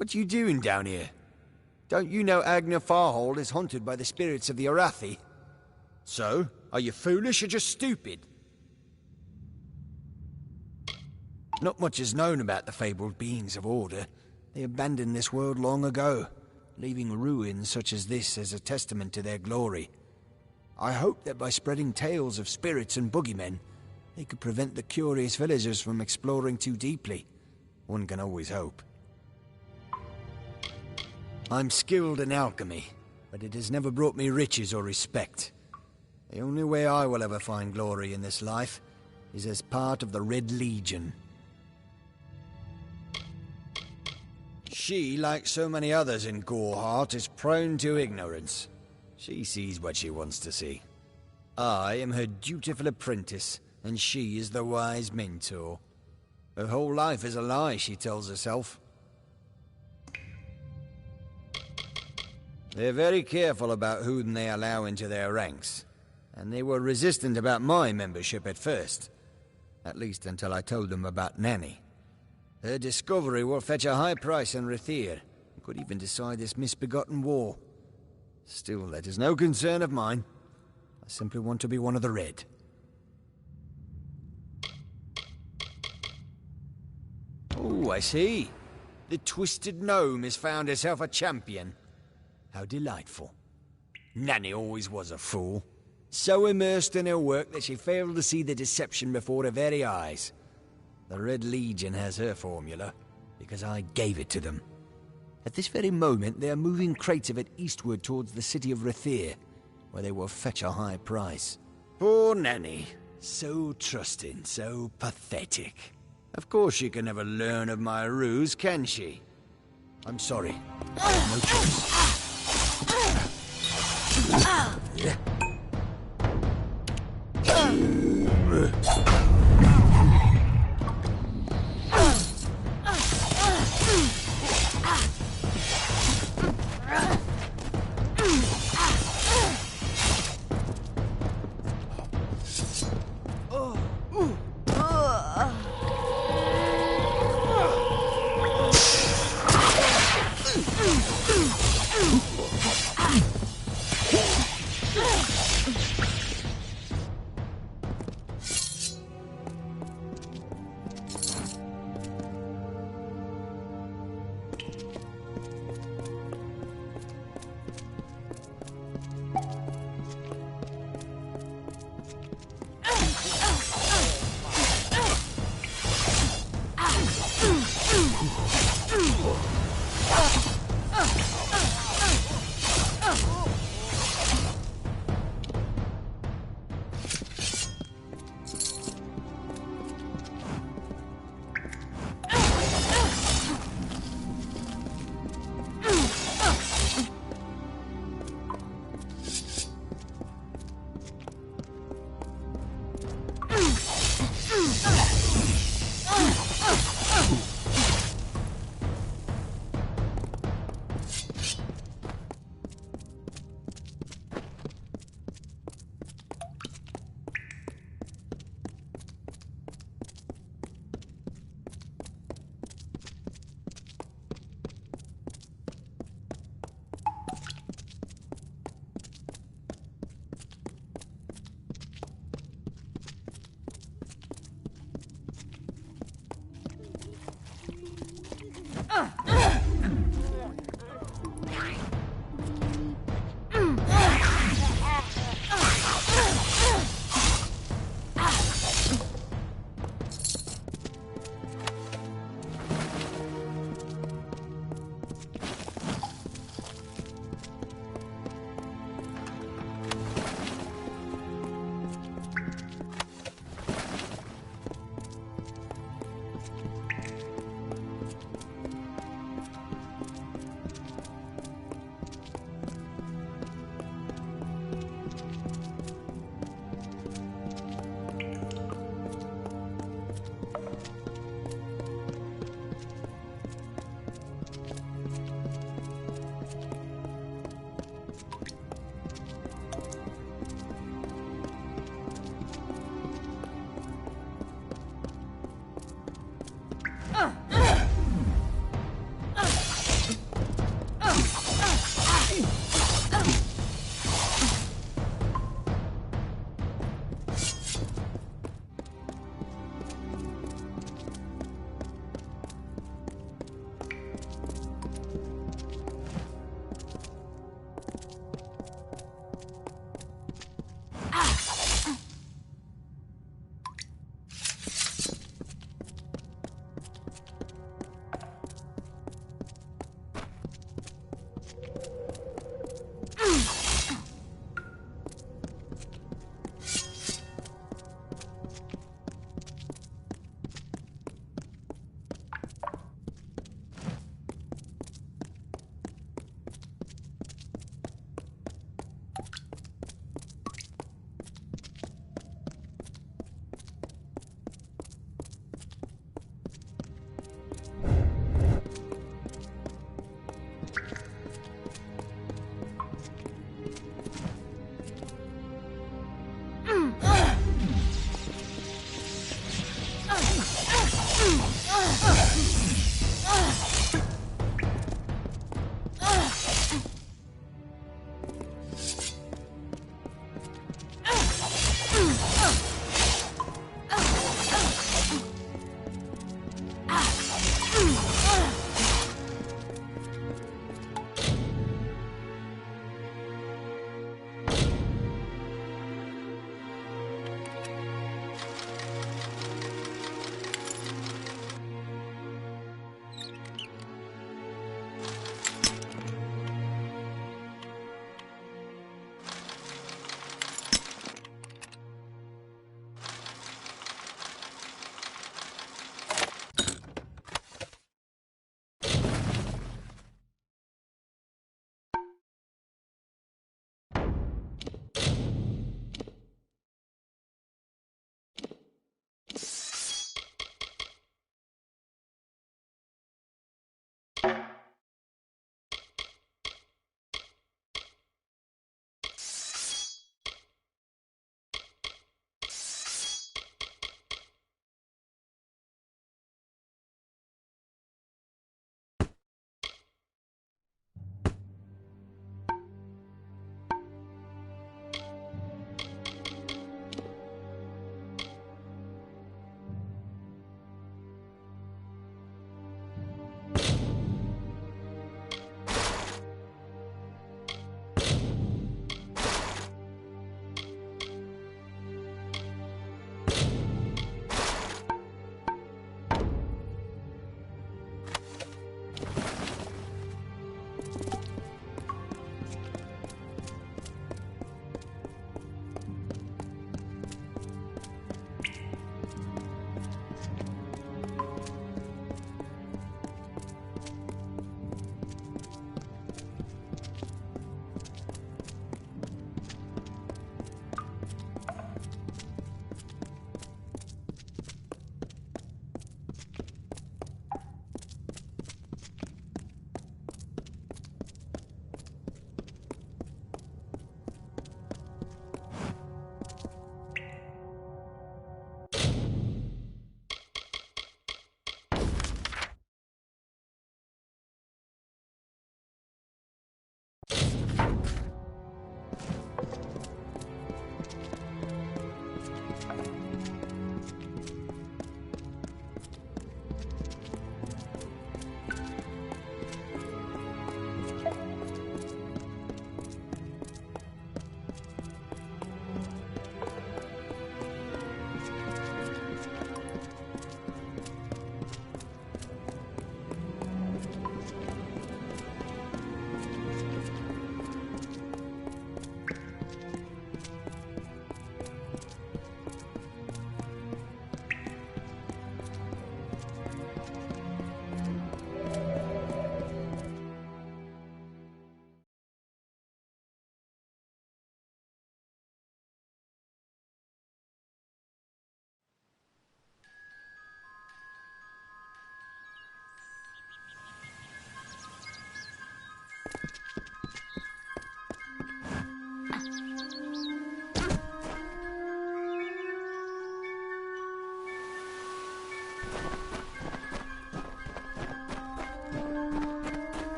What you doing down here? Don't you know Agna Farhold is haunted by the spirits of the Arathi? So, are you foolish or just stupid? Not much is known about the fabled beings of Order. They abandoned this world long ago, leaving ruins such as this as a testament to their glory. I hope that by spreading tales of spirits and boogeymen, they could prevent the curious villagers from exploring too deeply. One can always hope. I'm skilled in alchemy, but it has never brought me riches or respect. The only way I will ever find glory in this life is as part of the Red Legion. She, like so many others in Gorehart, is prone to ignorance. She sees what she wants to see. I am her dutiful apprentice, and she is the wise mentor. Her whole life is a lie, she tells herself. They're very careful about whom they allow into their ranks, and they were resistant about my membership at first. At least until I told them about Nanny. Her discovery will fetch a high price in Rathir, and could even decide this misbegotten war. Still, that is no concern of mine. I simply want to be one of the Red. Oh, I see. The Twisted Gnome has found herself a champion. How delightful. Nanny always was a fool. So immersed in her work that she failed to see the deception before her very eyes. The Red Legion has her formula, because I gave it to them. At this very moment, they are moving crates of it eastward towards the city of Rathir, where they will fetch a high price. Poor Nanny. So trusting, so pathetic. Of course she can never learn of my ruse, can she? I'm sorry. I have no choice.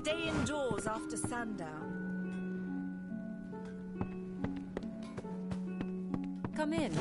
Stay indoors after sundown. Come in.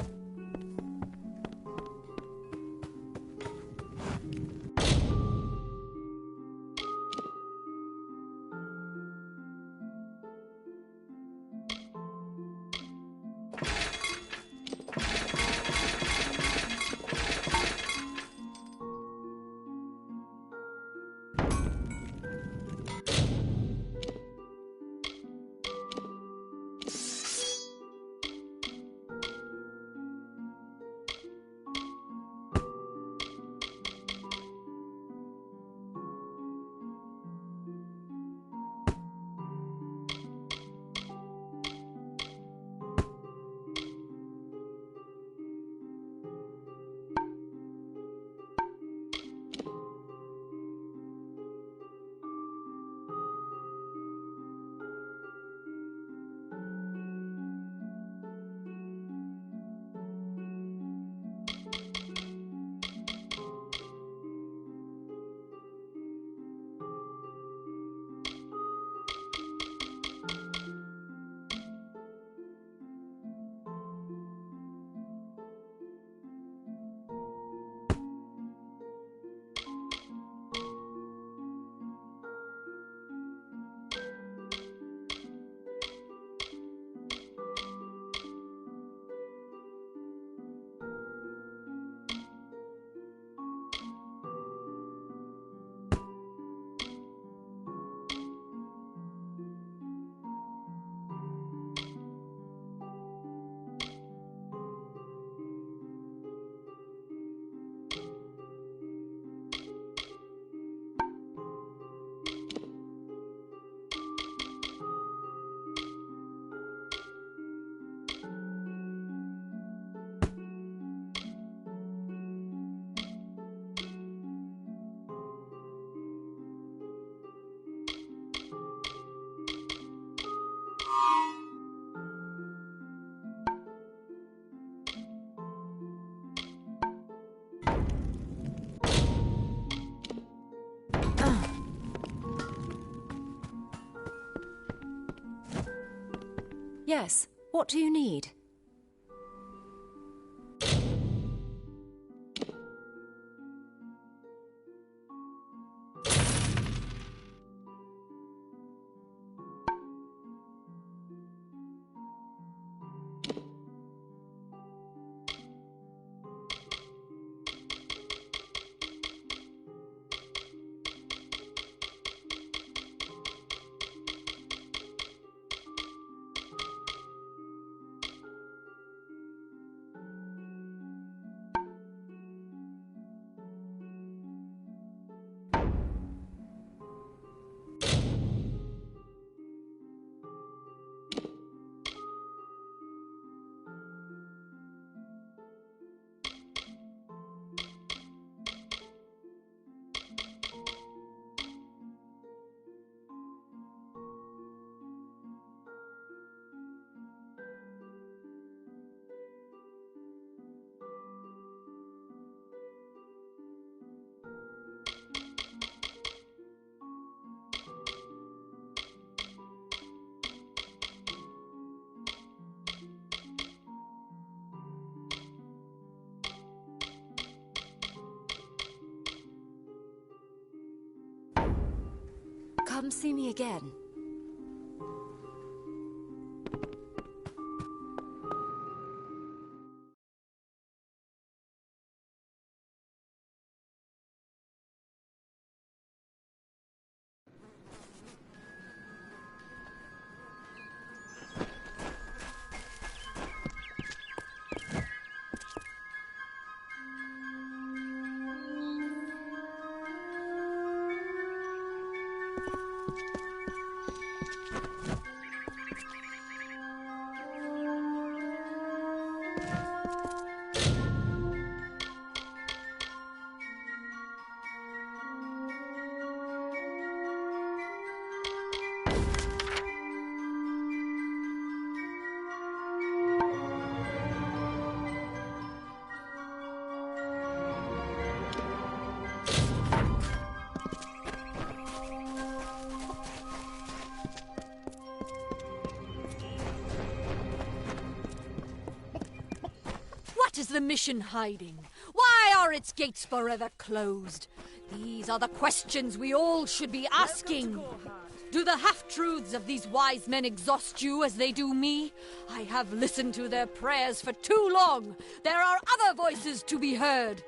Yes. What do you need? Come see me again. What is the mission hiding? Why are its gates forever closed? These are the questions we all should be asking. Do the half-truths of these wise men exhaust you as they do me? I have listened to their prayers for too long. There are other voices to be heard.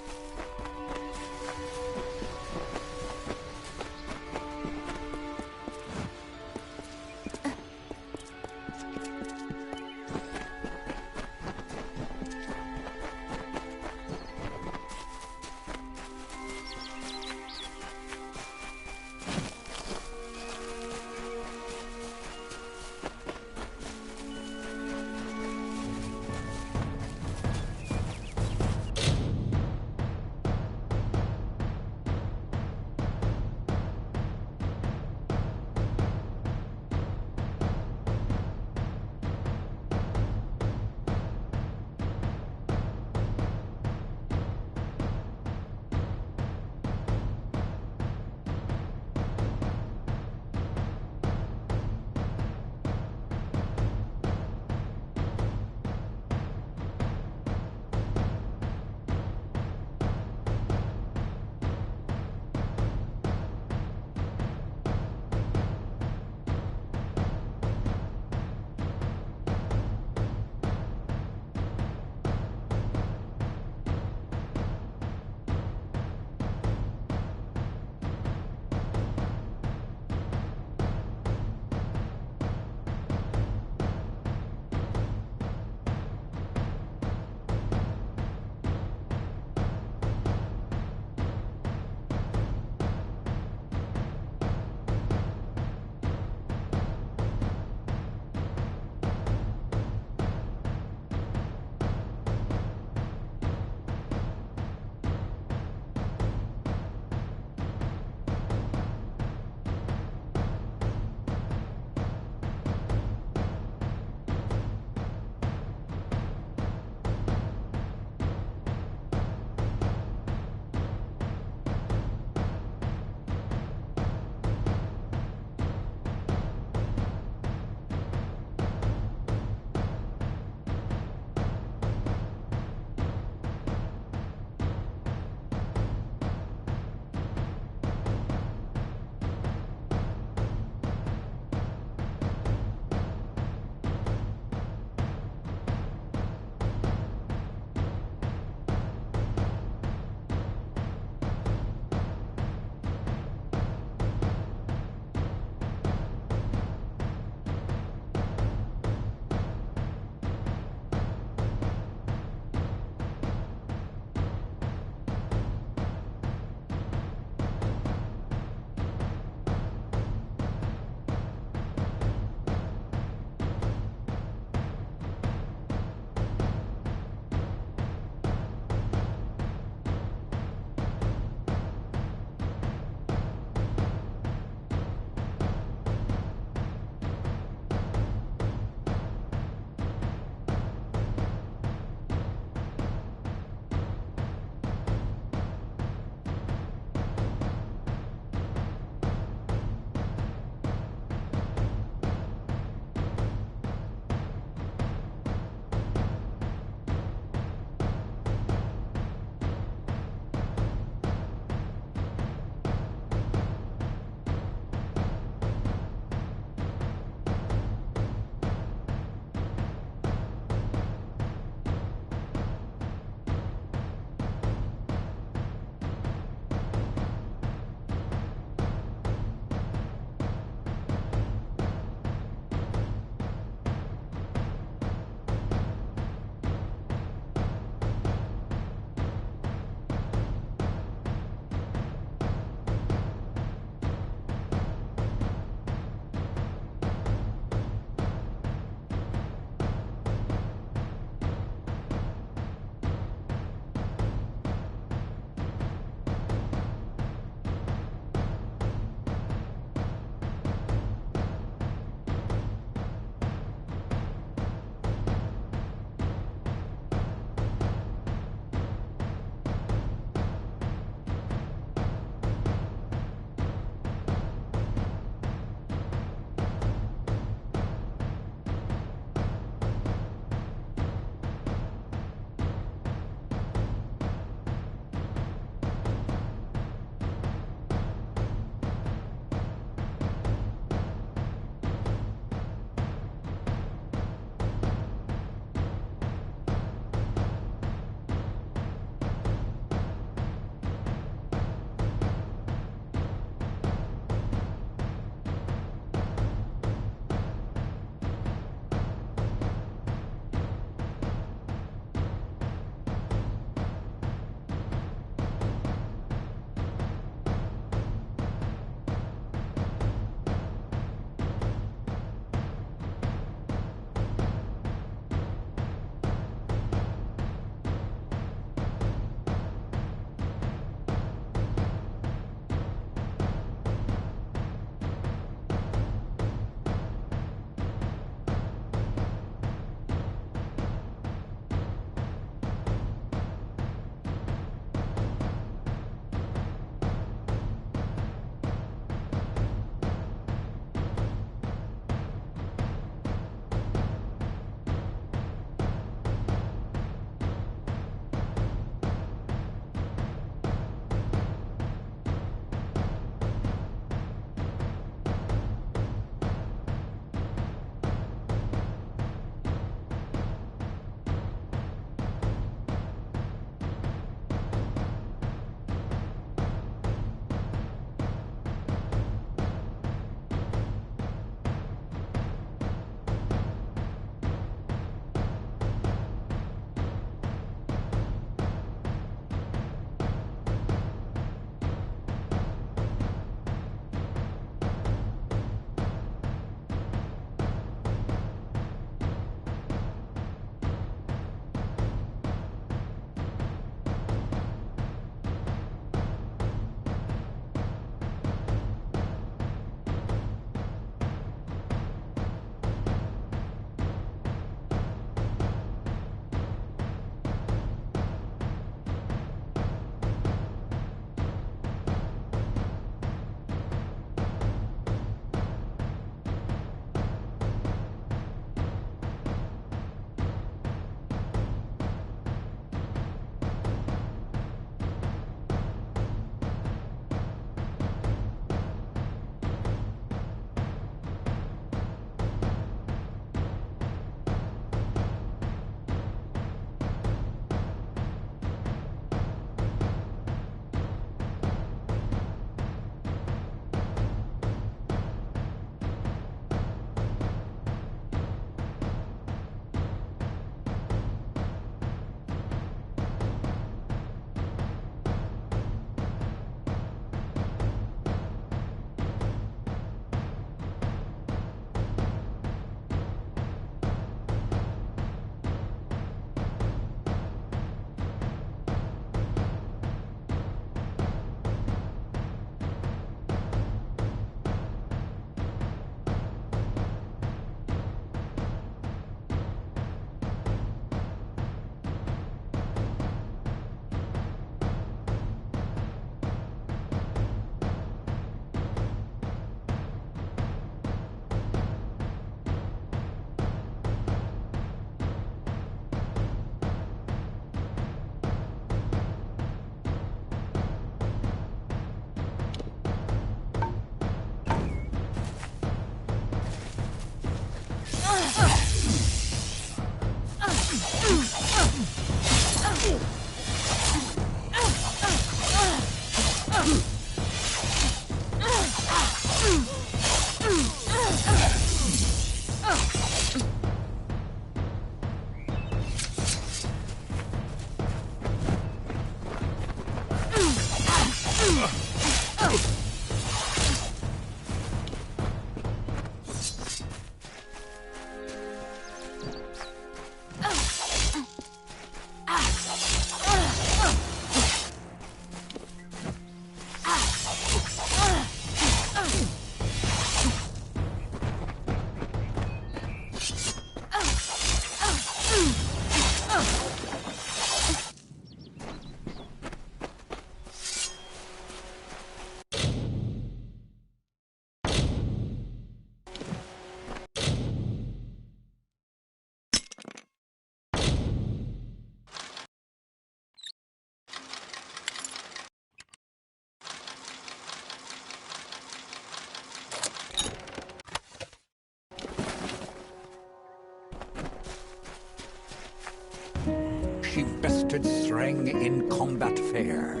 crafted thrang in combat fair,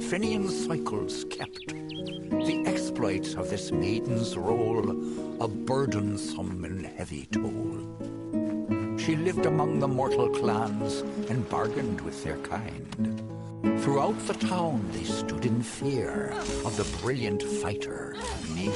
Finian cycles kept. The exploits of this maiden's role, a burdensome and heavy toll. She lived among the mortal clans and bargained with their kind. Throughout the town they stood in fear of the brilliant fighter near.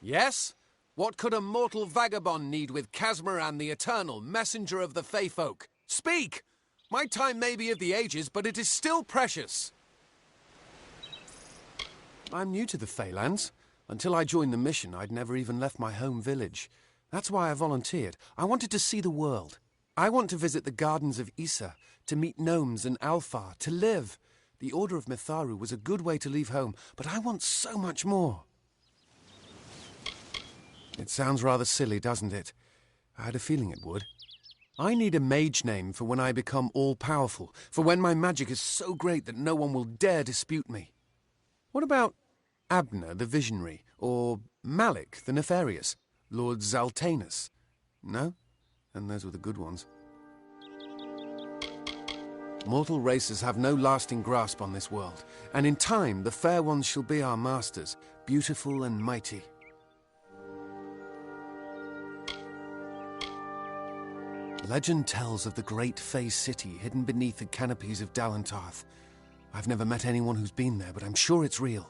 Yes? What could a mortal vagabond need with Casmaran the Eternal, messenger of the Fey folk? Speak! My time may be of the ages, but it is still precious. I'm new to the Feylands. Until I joined the mission, I'd never even left my home village. That's why I volunteered. I wanted to see the world. I want to visit the gardens of Issa, to meet gnomes and Alfar, to live. The Order of Mitharu was a good way to leave home, but I want so much more. It sounds rather silly, doesn't it? I had a feeling it would. I need a mage name for when I become all-powerful, for when my magic is so great that no one will dare dispute me. What about Abner the Visionary, or Malik the Nefarious, Lord Zaltanus? No? And those were the good ones. Mortal races have no lasting grasp on this world, and in time the fair ones shall be our masters, beautiful and mighty. Legend tells of the great Fey city hidden beneath the canopies of Dalantarth. I've never met anyone who's been there, but I'm sure it's real.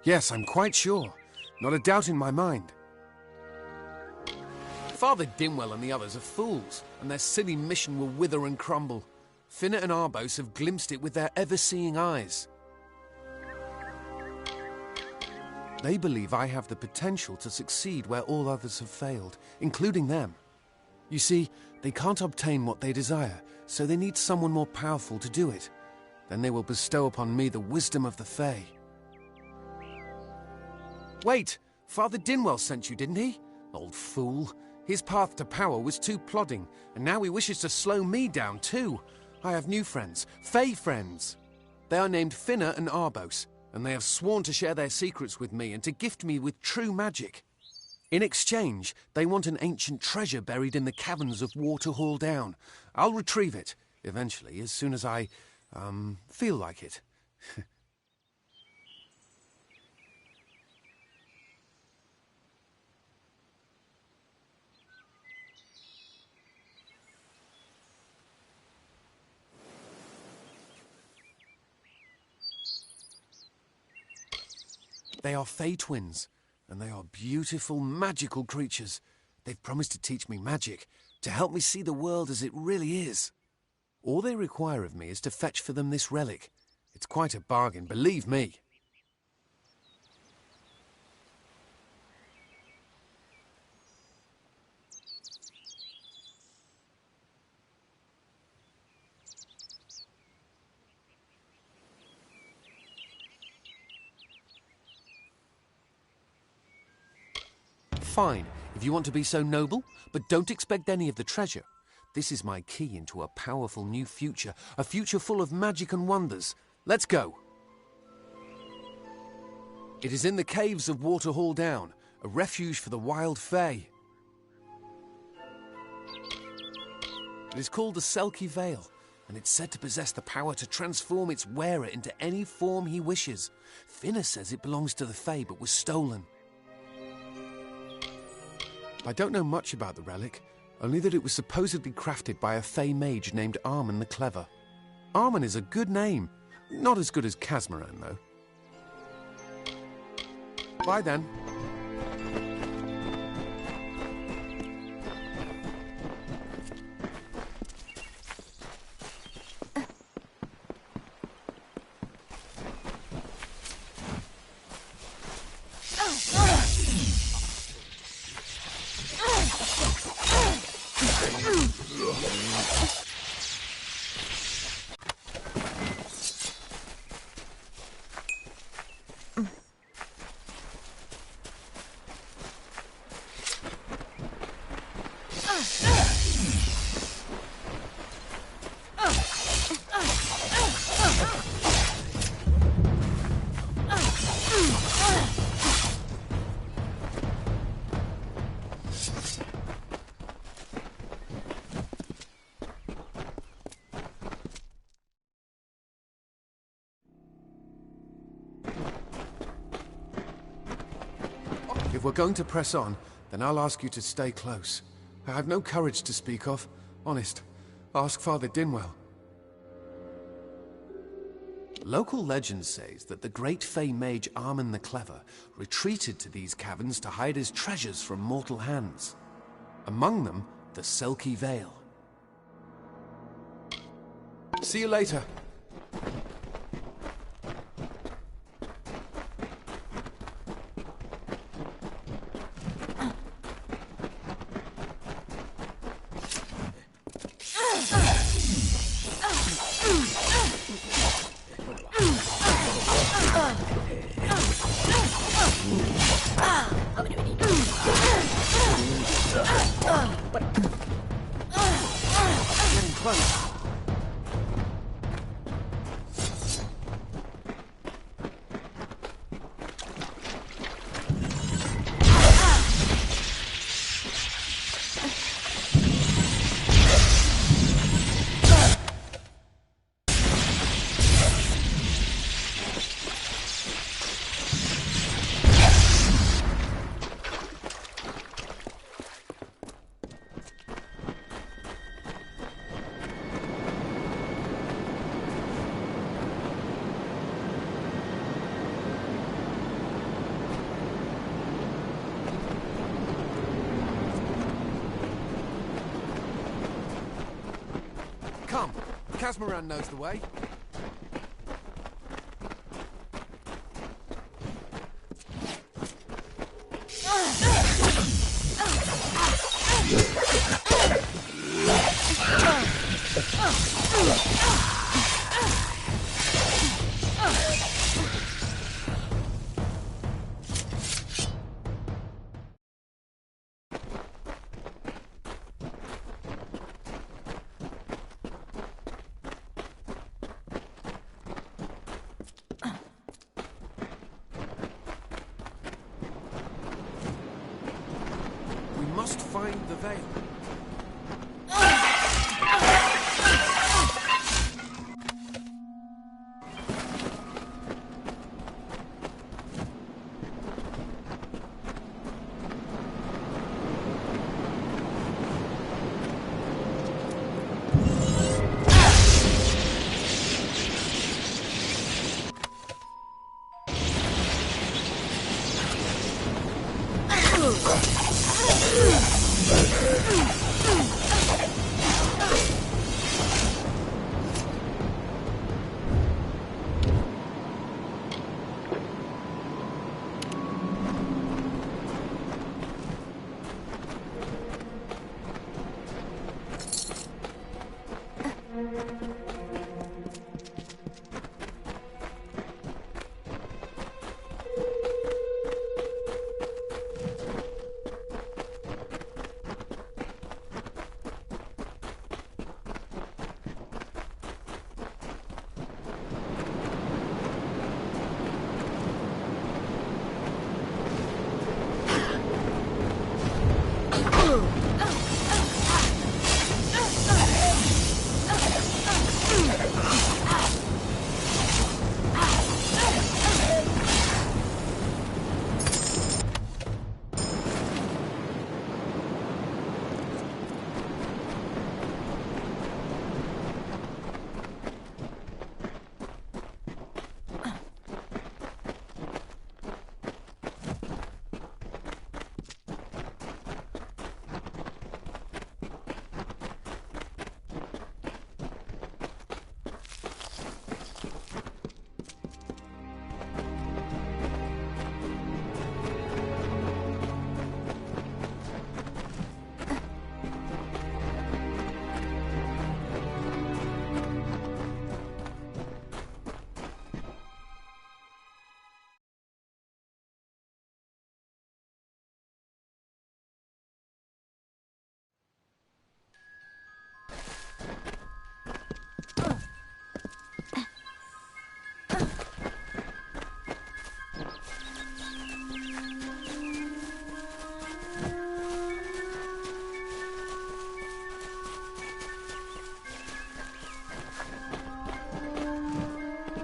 Yes, I'm quite sure. Not a doubt in my mind. Father Dinwell and the others are fools, and their silly mission will wither and crumble. Finna and Arbos have glimpsed it with their ever-seeing eyes. They believe I have the potential to succeed where all others have failed, including them. You see, they can't obtain what they desire, so they need someone more powerful to do it. Then they will bestow upon me the wisdom of the Fae. Wait! Father Dinwell sent you, didn't he? Old fool. His path to power was too plodding, and now he wishes to slow me down too. I have new friends, Fae friends. They are named Finna and Arbos, and they have sworn to share their secrets with me and to gift me with true magic. In exchange, they want an ancient treasure buried in the caverns of Waterhall Down. I'll retrieve it, eventually, as soon as I, feel like it. They are Fey twins, and they are beautiful, magical creatures. They've promised to teach me magic, to help me see the world as it really is. All they require of me is to fetch for them this relic. It's quite a bargain, believe me. Fine, if you want to be so noble, but don't expect any of the treasure. This is my key into a powerful new future, a future full of magic and wonders. Let's go. It is in the caves of Waterhall Down, a refuge for the wild Fae. It is called the Selkie Vale, and it's said to possess the power to transform its wearer into any form he wishes. Finna says it belongs to the Fae, but was stolen. I don't know much about the relic, only that it was supposedly crafted by a Fey mage named Armen the Clever. Armen is a good name. Not as good as Casmaran, though. Bye then. If we're going to press on, then I'll ask you to stay close. I have no courage to speak of. Honest. Ask Father Dinwell. Local legend says that the great Fey mage Armen the Clever retreated to these caverns to hide his treasures from mortal hands. Among them, the Selkie Vale. See you later. Getting close. Casmaran knows the way. We must find the veil.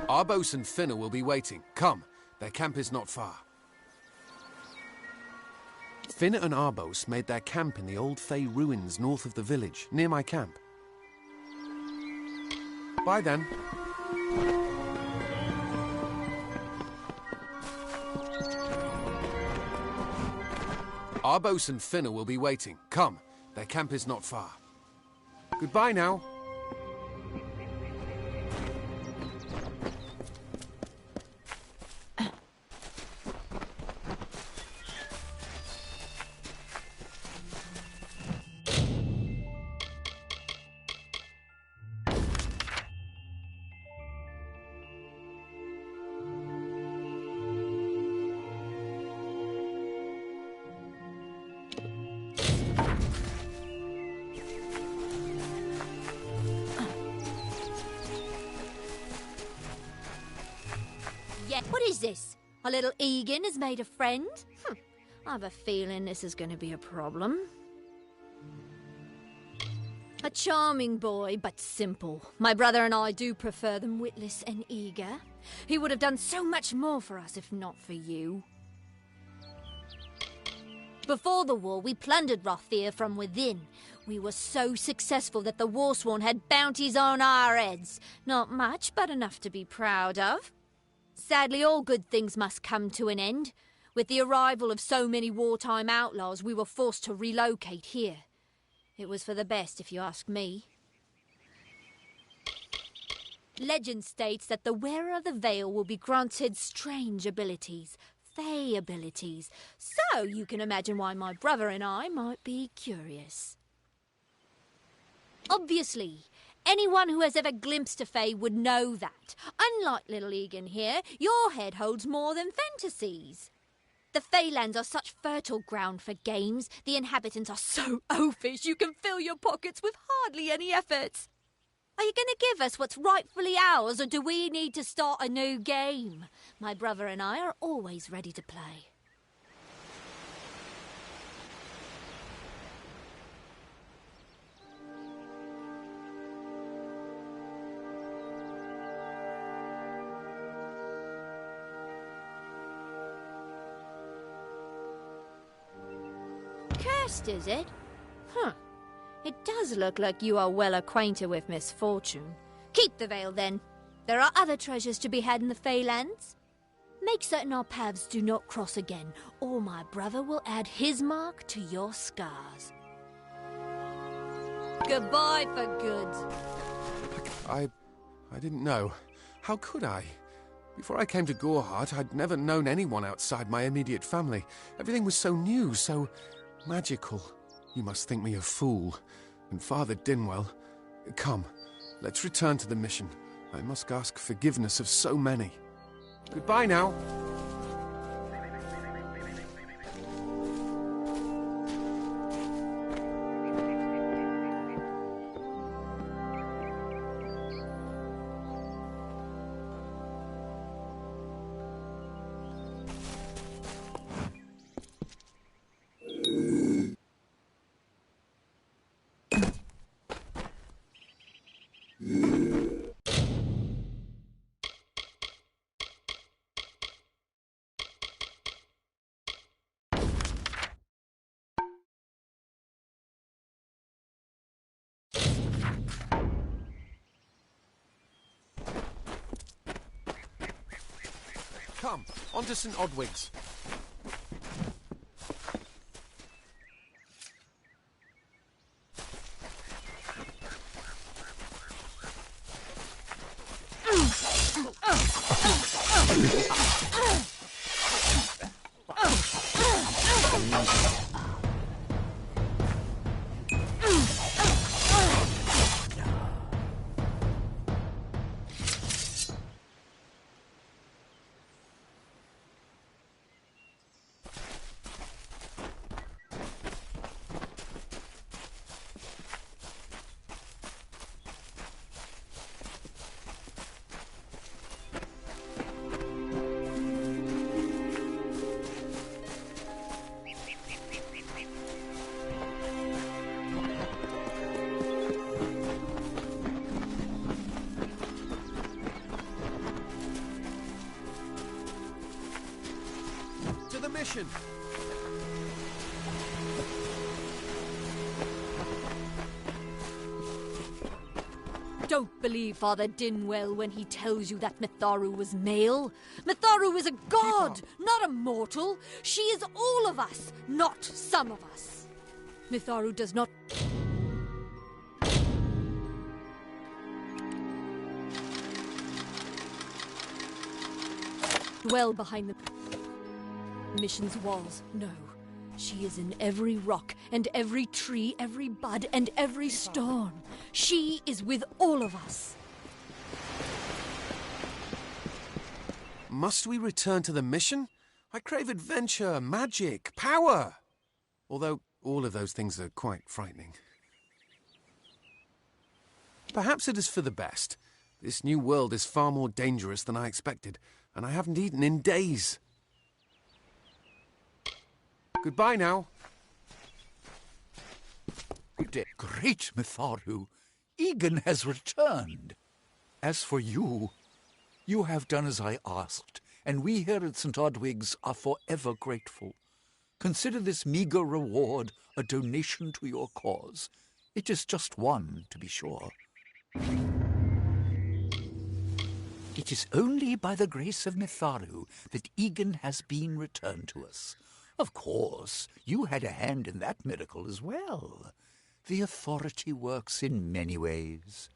Arbos and Finna will be waiting. Come, their camp is not far. Finna and Arbos made their camp in the old Fey ruins north of the village, near my camp. Bye then. Arbos and Finna will be waiting. Come, their camp is not far. Goodbye now. What is this? Our little Egan has made a friend? I have a feeling this is going to be a problem. A charming boy, but simple. My brother and I do prefer them witless and eager. He would have done so much more for us if not for you. Before the war, we plundered Rothir from within. We were so successful that the Warsworn had bounties on our heads. Not much, but enough to be proud of. Sadly, all good things must come to an end. With the arrival of so many wartime outlaws, we were forced to relocate here. It was for the best, if you ask me. Legend states that the wearer of the veil will be granted strange abilities, fey abilities. So you can imagine why my brother and I might be curious. Obviously, anyone who has ever glimpsed a fae would know that. Unlike little Egan here, your head holds more than fantasies. The Feylands are such fertile ground for games. The inhabitants are so oafish you can fill your pockets with hardly any effort. Are you going to give us what's rightfully ours, or do we need to start a new game? My brother and I are always ready to play. Cursed, is it? Huh. It does look like you are well acquainted with misfortune. Keep the veil, then. There are other treasures to be had in the Feylands. Make certain our paths do not cross again, or my brother will add his mark to your scars. Goodbye for good. I didn't know. How could I? Before I came to Gorhart, I'd never known anyone outside my immediate family. Everything was so new, so magical. You must think me a fool. And Father Dinwell... Come, let's return to the mission. I must ask forgiveness of so many. Goodbye now. Come, on to St. Odwig's. Mission. Don't believe Father Dinwell when he tells you that Mitharu was male. Mitharu is a god, not a mortal. She is all of us, not some of us. Mitharu does not... dwell behind the mission's walls. No. She is in every rock and every tree, every bud and every storm. She is with all of us. Must we return to the mission? I crave adventure, magic, power. Although all of those things are quite frightening. Perhaps it is for the best. This new world is far more dangerous than I expected, and I haven't eaten in days. Goodbye now. Good day. Great Mitharu! Egan has returned. As for you, you have done as I asked, and we here at St. Odwig's are forever grateful. Consider this meager reward a donation to your cause. It is just one, to be sure. It is only by the grace of Mitharu that Egan has been returned to us. Of course, you had a hand in that miracle as well. The authority works in many ways.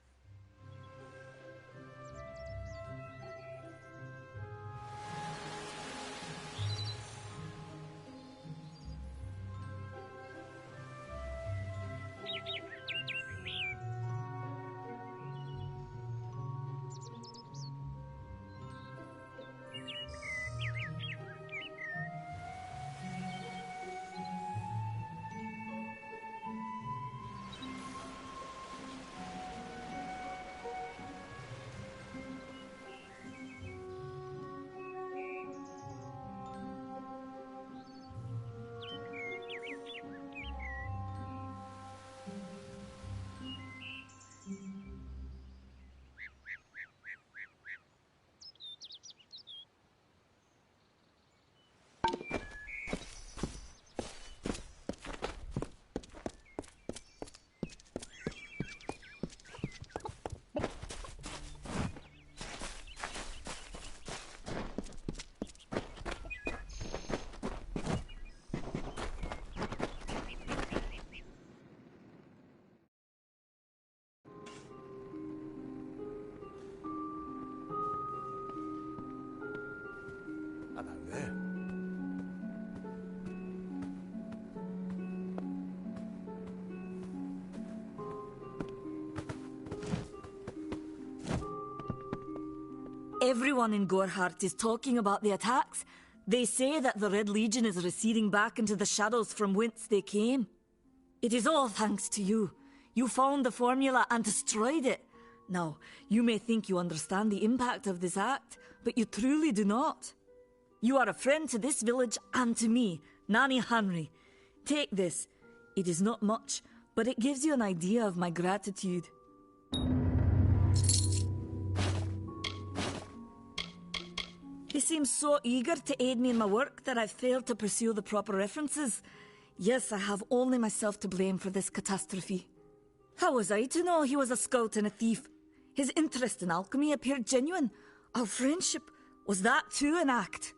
Everyone in Gorhart is talking about the attacks. They say that the Red Legion is receding back into the shadows from whence they came. It is all thanks to you. You found the formula and destroyed it. Now, you may think you understand the impact of this act, but you truly do not. You are a friend to this village and to me, Nanny Henry. Take this. It is not much, but it gives you an idea of my gratitude. He seems so eager to aid me in my work that I've failed to pursue the proper references. Yes, I have only myself to blame for this catastrophe. How was I to know he was a scout and a thief? His interest in alchemy appeared genuine. Our friendship, was that too an act?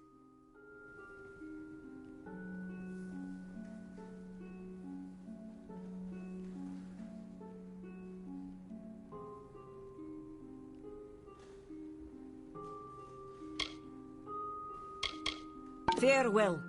Farewell.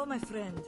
go, my friend.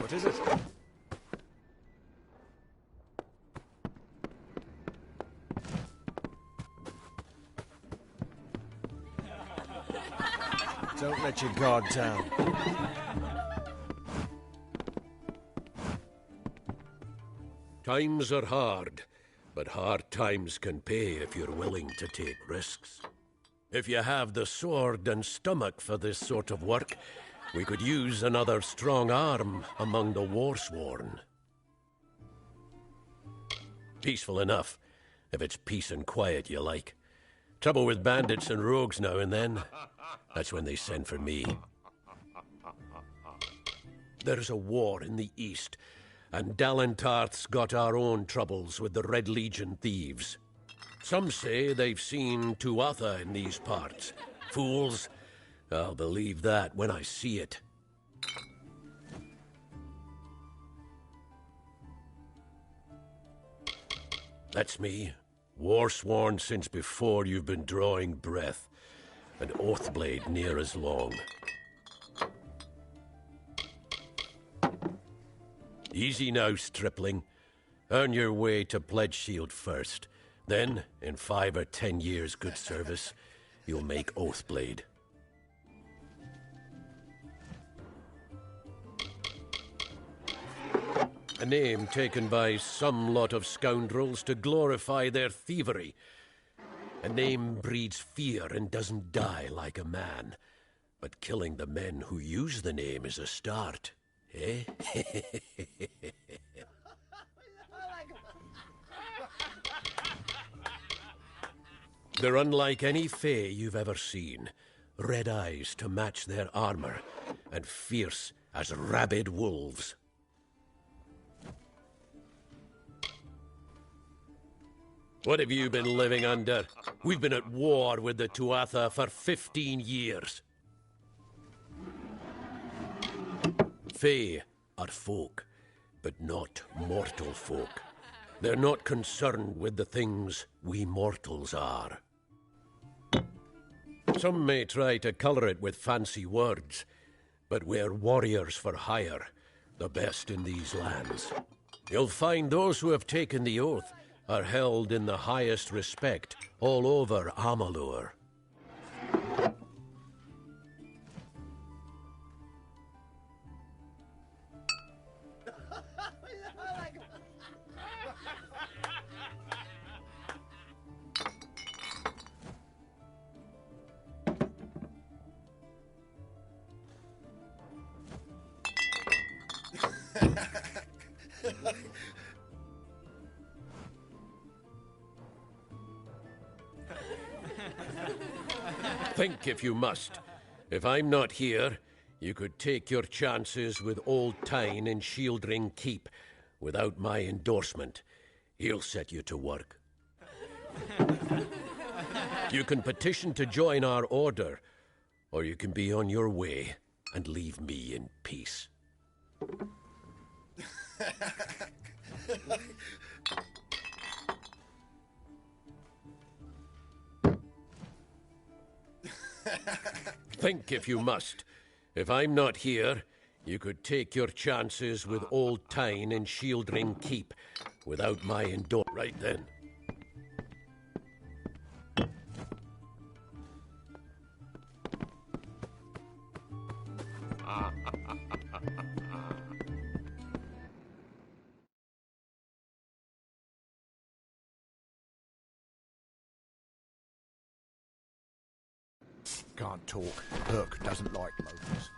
What is it? Don't let your guard down. Times are hard, but hard times can pay if you're willing to take risks. If you have the sword and stomach for this sort of work, we could use another strong arm among the warsworn. Peaceful enough, if it's peace and quiet you like. Trouble with bandits and rogues now and then. That's when they send for me. There's a war in the east, and Dalentarth's got our own troubles with the Red Legion thieves. Some say they've seen Tuatha in these parts. Fools. I'll believe that when I see it. That's me. Warsworn since before you've been drawing breath. An oathblade near as long. Easy now, stripling. Earn your way to Pledge Shield first. Then, in 5 or 10 years' good service, you'll make Oathblade. A name taken by some lot of scoundrels to glorify their thievery. A name breeds fear and doesn't die like a man. But killing the men who use the name is a start, eh? They're unlike any fae you've ever seen. Red eyes to match their armor, and fierce as rabid wolves. What have you been living under? We've been at war with the Tuatha for 15 years. Fae are folk, but not mortal folk. They're not concerned with the things we mortals are. Some may try to colour it with fancy words, but we're warriors for hire, the best in these lands. You'll find those who have taken the oath are held in the highest respect all over Amalur. Think if you must. If I'm not here, you could take your chances with Old Tyne in Shieldring Keep without my endorsement. He'll set you to work. You can petition to join our order, or you can be on your way and leave me in peace. Think if you must. If I'm not here, you could take your chances with Old Tyne in Shieldring Keep without my endorsement. Right then. Can't talk. Herc doesn't like loafers.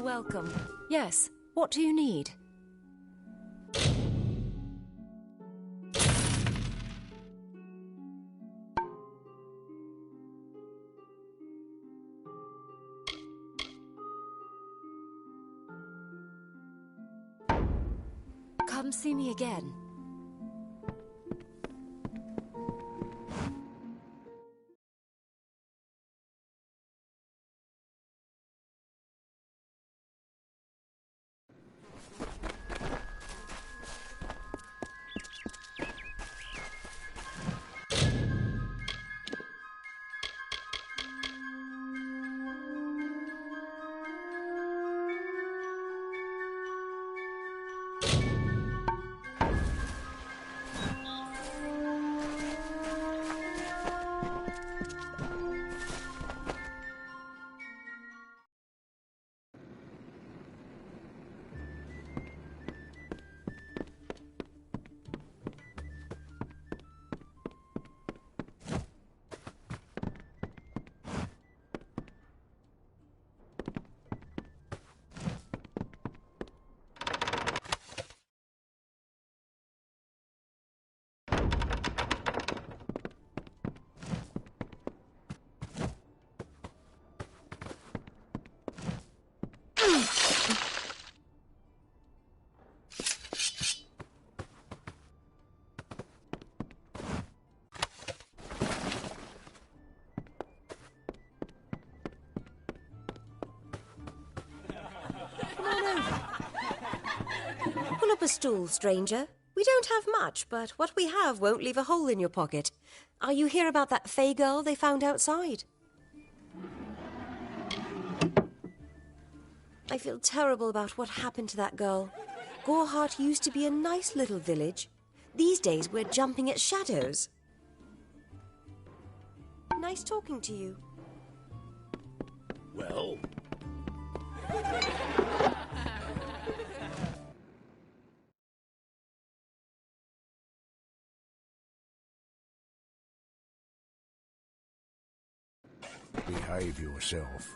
Welcome. Yes, what do you need? Come see me again. Pull up a stool, stranger. We don't have much, but what we have won't leave a hole in your pocket. Are you here about that Fey girl they found outside? I feel terrible about what happened to that girl. Gorehart used to be a nice little village. These days we're jumping at shadows. Nice talking to you. Well? Behave yourself.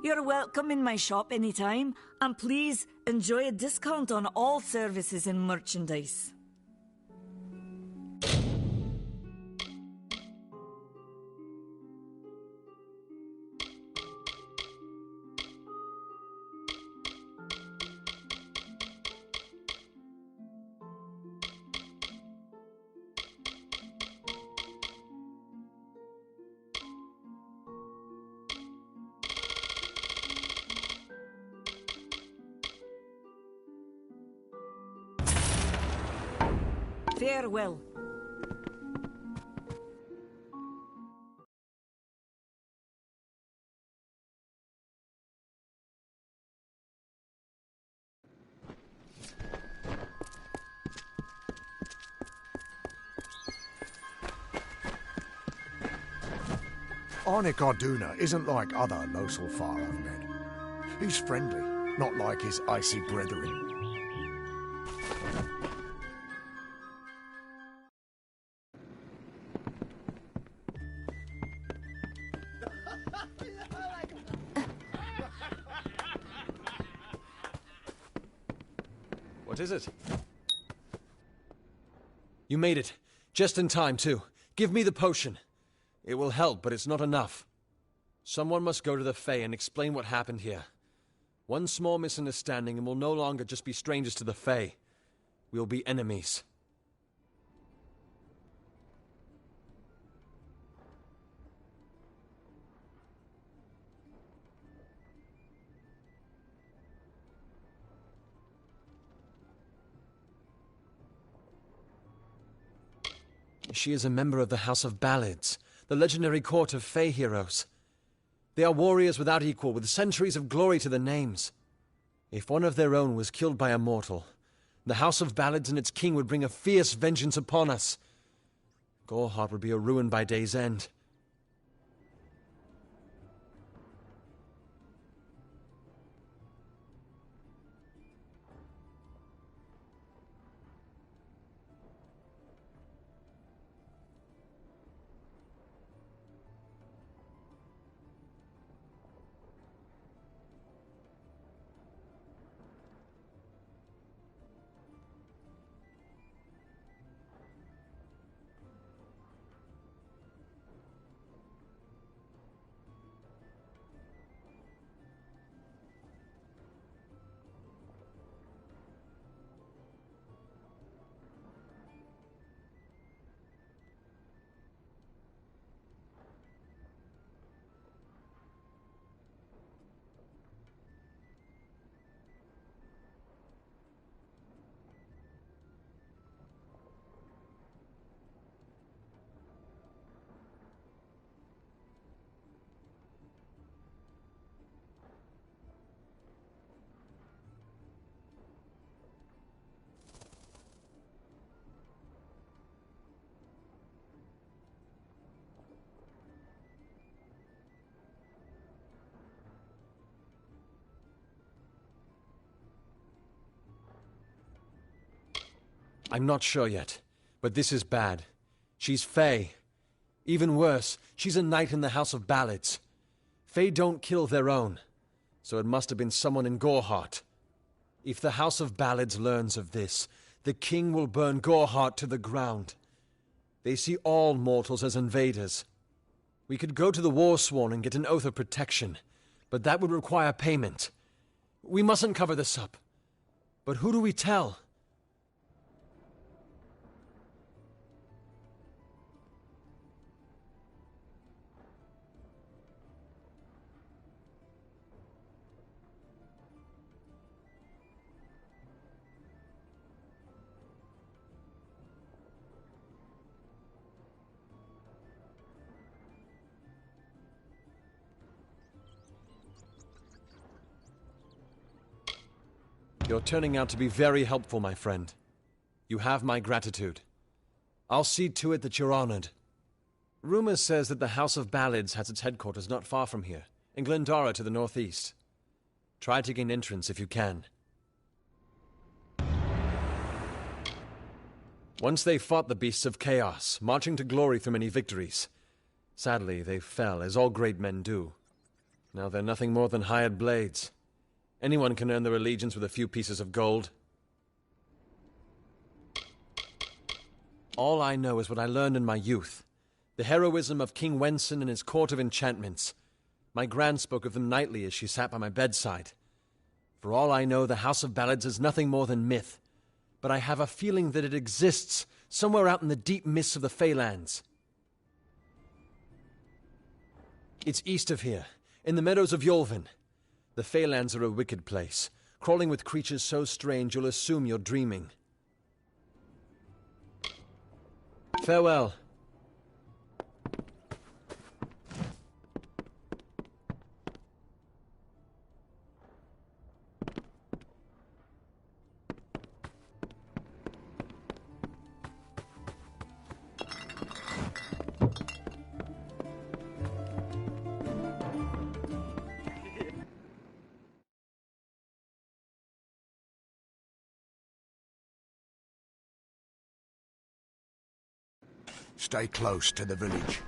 You're welcome in my shop anytime, and please enjoy a discount on all services and merchandise. Farewell. Arnik Arduna isn't like other Loselfar I've met. He's friendly, not like his icy brethren. What is it? You made it. Just in time, too. Give me the potion. It will help, but it's not enough. Someone must go to the Fae and explain what happened here. One small misunderstanding and we'll no longer just be strangers to the Fae. We'll be enemies. She is a member of the House of Ballads, the legendary court of Fey heroes. They are warriors without equal, with centuries of glory to their names. If one of their own was killed by a mortal, the House of Ballads and its king would bring a fierce vengeance upon us. Gorehart would be a ruin by day's end. I'm not sure yet, but this is bad. She's Fey. Even worse, she's a knight in the House of Ballads. Fey don't kill their own, so it must have been someone in Gorehart. If the House of Ballads learns of this, the king will burn Gorehart to the ground. They see all mortals as invaders. We could go to the Warsworn and get an oath of protection, but that would require payment. We mustn't cover this up. But who do we tell? You're turning out to be very helpful, my friend. You have my gratitude. I'll see to it that you're honored. Rumor says that the House of Ballads has its headquarters not far from here, in Glendara to the northeast. Try to gain entrance if you can. Once they fought the beasts of chaos, marching to glory through many victories. Sadly, they fell, as all great men do. Now they're nothing more than hired blades. Anyone can earn their allegiance with a few pieces of gold. All I know is what I learned in my youth. The heroism of King Wenson and his court of enchantments. My gran spoke of them nightly as she sat by my bedside. For all I know, the House of Ballads is nothing more than myth. But I have a feeling that it exists somewhere out in the deep mists of the Feylands. It's east of here, in the meadows of Yolvin. The Feylands are a wicked place, crawling with creatures so strange you'll assume you're dreaming. Farewell. Stay close to the village.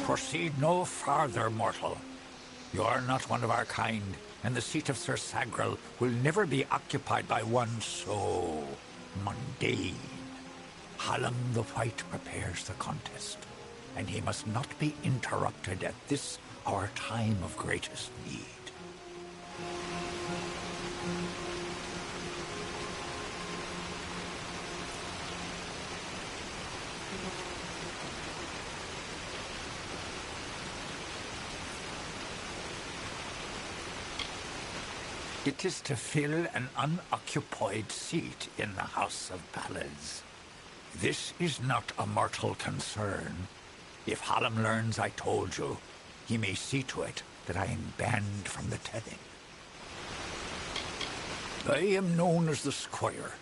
Proceed no farther, mortal. You are not one of our kind, and the seat of Sir Sagrel will never be occupied by one so mundane. Hallam the White prepares the contest, and he must not be interrupted at this, our time of greatest need. It is to fill an unoccupied seat in the House of Ballads. This is not a mortal concern. If Hallam learns I told you, he may see to it that I am banned from the telling. I am known as the Squire.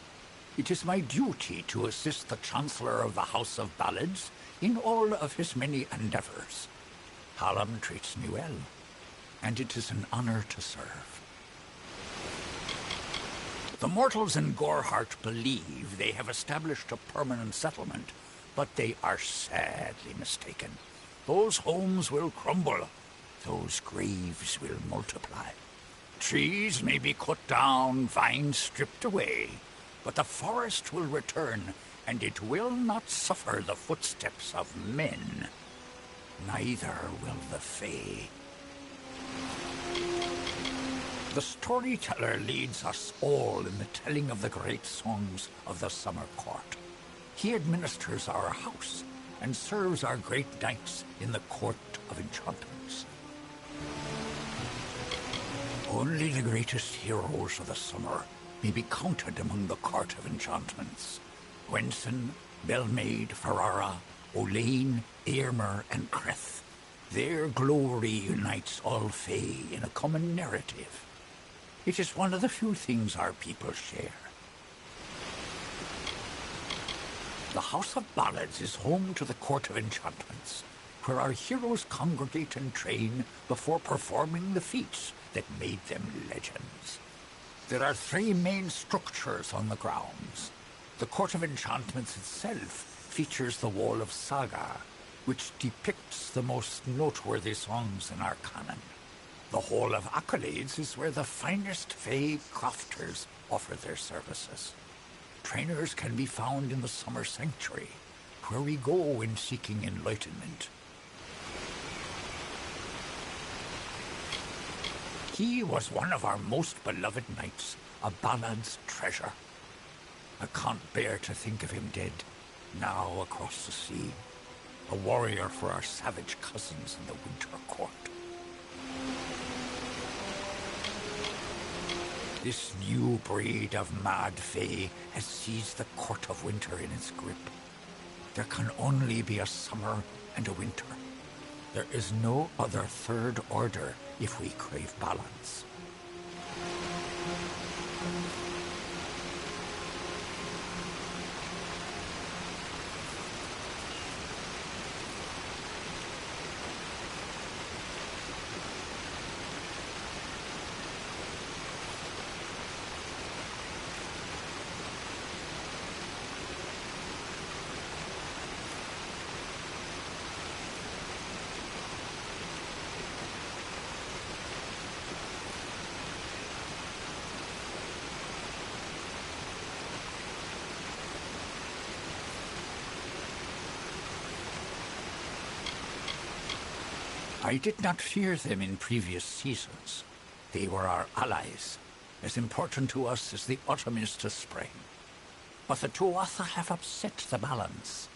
It is my duty to assist the Chancellor of the House of Ballads in all of his many endeavors. Hallam treats me well, and it is an honor to serve. The mortals in Gorehart believe they have established a permanent settlement, but they are sadly mistaken. Those homes will crumble. Those graves will multiply. Trees may be cut down, vines stripped away, but the forest will return, and it will not suffer the footsteps of men. Neither will the Fae. The storyteller leads us all in the telling of the great songs of the Summer Court. He administers our house and serves our great knights in the Court of Enchantments. Only the greatest heroes of the summer may be counted among the Court of Enchantments. Gwenson, Belmaid, Ferrara, Olaine, Eärmer, and Creth. Their glory unites all Fae in a common narrative. It is one of the few things our people share. The House of Ballads is home to the Court of Enchantments, where our heroes congregate and train before performing the feats that made them legends. There are 3 main structures on the grounds. The Court of Enchantments itself features the Wall of Saga, which depicts the most noteworthy songs in our canon. The Hall of Accolades is where the finest Fae crafters offer their services. Trainers can be found in the Summer Sanctuary, where we go in seeking enlightenment. He was one of our most beloved knights, a ballad's treasure. I can't bear to think of him dead, now across the sea, a warrior for our savage cousins in the Winter Court. This new breed of mad Fae has seized the Court of Winter in its grip. There can only be a summer and a winter. There is no other third order if we crave balance. I did not fear them in previous seasons. They were our allies, as important to us as the autumn is to spring. But the Tuatha have upset the balance.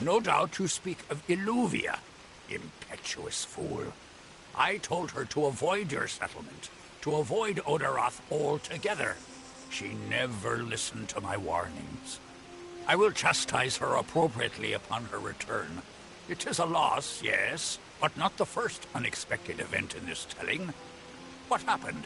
No doubt you speak of Illuvia, impetuous fool. I told her to avoid your settlement, to avoid Odorath altogether. She never listened to my warnings. I will chastise her appropriately upon her return. It is a loss, yes, but not the first unexpected event in this telling. What happened?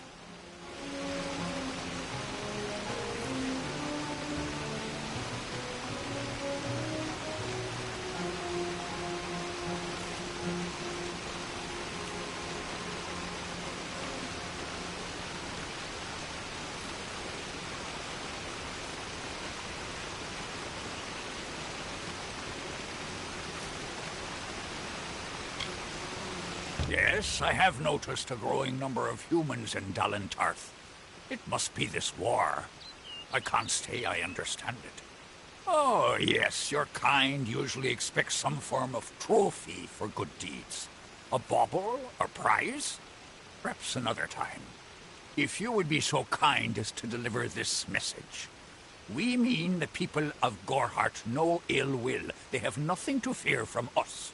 Yes, I have noticed a growing number of humans in Dalentarth. It must be this war. I can't say I understand it. Oh, yes, your kind usually expects some form of trophy for good deeds. A bauble or prize? Perhaps another time. If you would be so kind as to deliver this message. We mean the people of Gorhart no ill will. They have nothing to fear from us.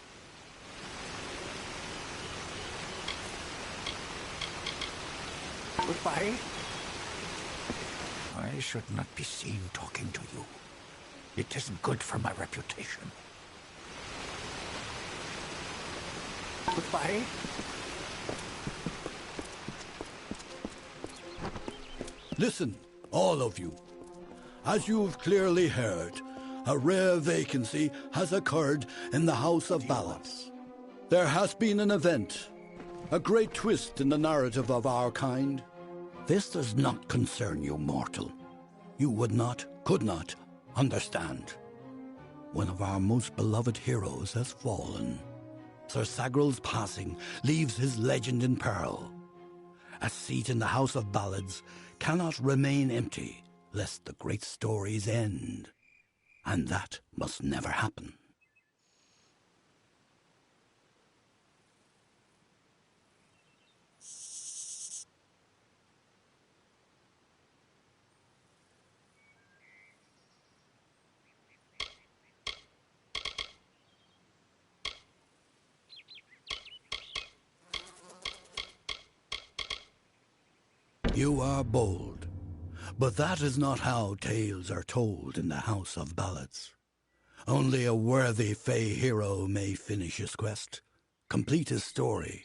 Goodbye. I should not be seen talking to you. It isn't good for my reputation. Goodbye. Listen, all of you. As you've clearly heard, a rare vacancy has occurred in the House of Ballads. There has been an event, a great twist in the narrative of our kind. This does not concern you, mortal. You would not, could not, understand. One of our most beloved heroes has fallen. Sir Sagral's passing leaves his legend in peril. A seat in the House of Ballads cannot remain empty, lest the great stories end. And that must never happen. You are bold, but that is not how tales are told in the House of Ballads. Only a worthy Fey hero may finish his quest, complete his story.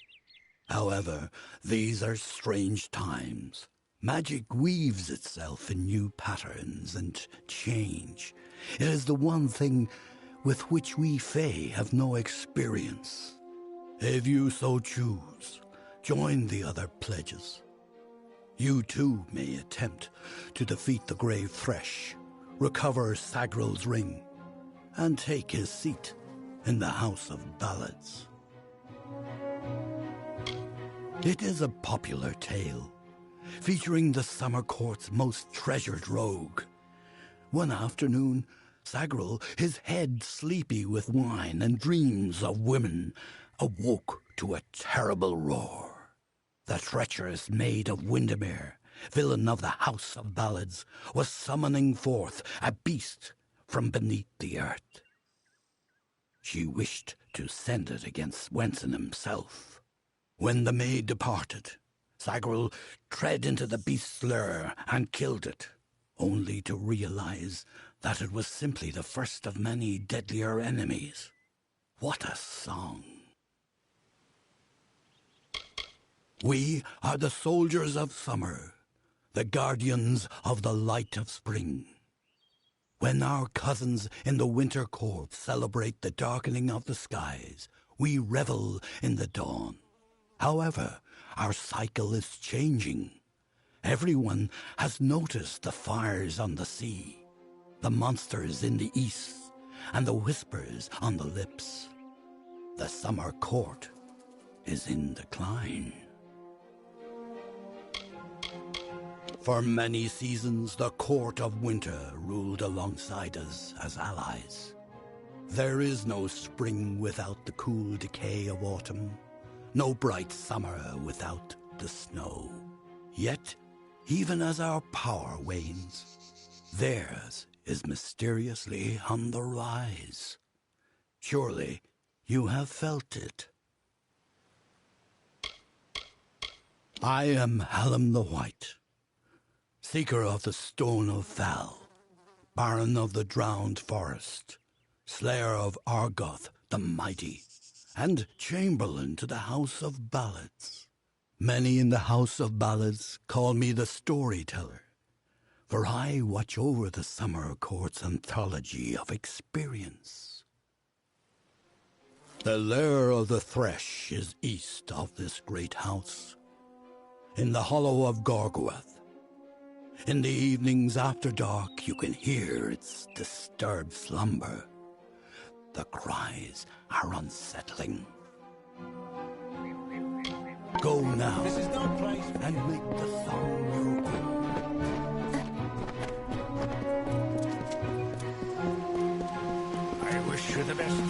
However, these are strange times. Magic weaves itself in new patterns and change. It is the one thing with which we Fey have no experience. If you so choose, join the other pledges. You too may attempt to defeat the Grave Thresh, recover Sagral's ring, and take his seat in the House of Ballads. It is a popular tale, featuring the Summer Court's most treasured rogue. One afternoon, Sagral, his head sleepy with wine and dreams of women, awoke to a terrible roar. The treacherous maid of Windermere, villain of the House of Ballads, was summoning forth a beast from beneath the earth. She wished to send it against Wenson himself. When the maid departed, Sagral tread into the beast's lair and killed it, only to realize that it was simply the first of many deadlier enemies. What a song! We are the soldiers of summer, the guardians of the light of spring. When our cousins in the winter court celebrate the darkening of the skies, we revel in the dawn. However, our cycle is changing. Everyone has noticed the fires on the sea, the monsters in the east, and the whispers on the lips. The summer court is in decline. For many seasons, the court of winter ruled alongside us as allies. There is no spring without the cool decay of autumn, no bright summer without the snow. Yet, even as our power wanes, theirs is mysteriously on the rise. Surely you have felt it. I am Hallam the White, seeker of the Stone of Val, Baron of the Drowned Forest, slayer of Argoth the Mighty, and Chamberlain to the House of Ballads. Many in the House of Ballads call me the Storyteller, for I watch over the Summer Court's anthology of experience. The lair of the Thresh is east of this great house, in the hollow of Gorgoeth. In the evenings after dark, you can hear its disturbed slumber. The cries are unsettling. Go now. This is no place. And make the song your own. I wish you the best.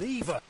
Leave her.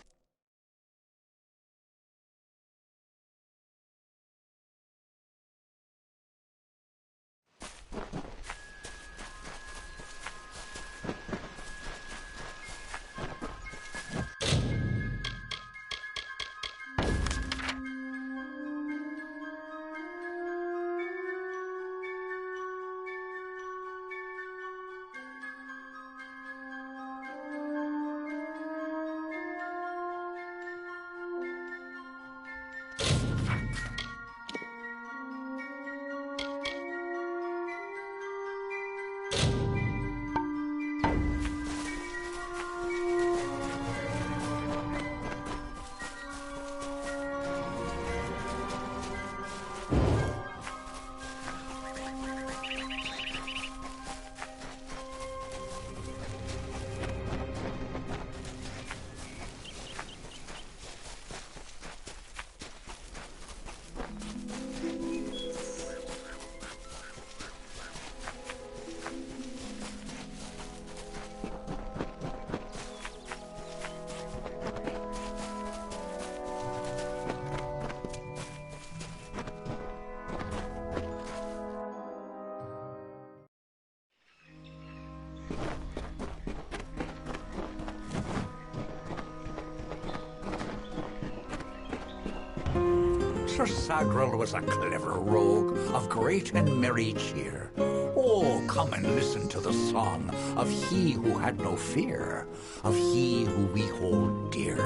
Sir Sagrel was a clever rogue of great and merry cheer. Oh, come and listen to the song of he who had no fear, of he who we hold dear.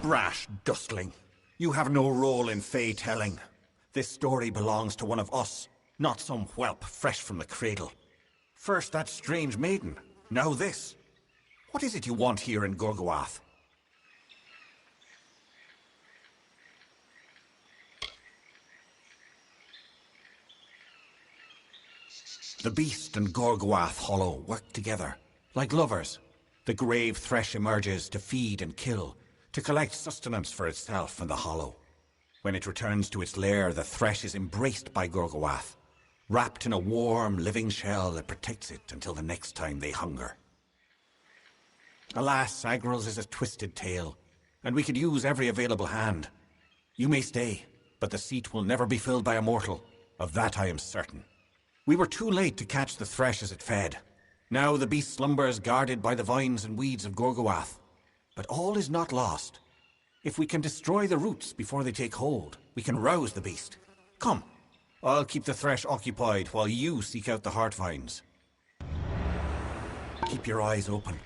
Brash dustling. You have no role in fey telling. This story belongs to one of us, not some whelp fresh from the cradle. First that strange maiden, now this. What is it you want here in Gorgoath? The beast and Gorgoath Hollow work together, like lovers. The grave thresh emerges to feed and kill, to collect sustenance for itself and the Hollow. When it returns to its lair, the thresh is embraced by Gorgoath, wrapped in a warm, living shell that protects it until the next time they hunger. Alas, Sagrel's is a twisted tale, and we could use every available hand. You may stay, but the seat will never be filled by a mortal. Of that I am certain. We were too late to catch the thresh as it fed. Now the beast slumbers guarded by the vines and weeds of Gorgoath. But all is not lost. If we can destroy the roots before they take hold, we can rouse the beast. Come, I'll keep the thresh occupied while you seek out the heart vines. Keep your eyes open.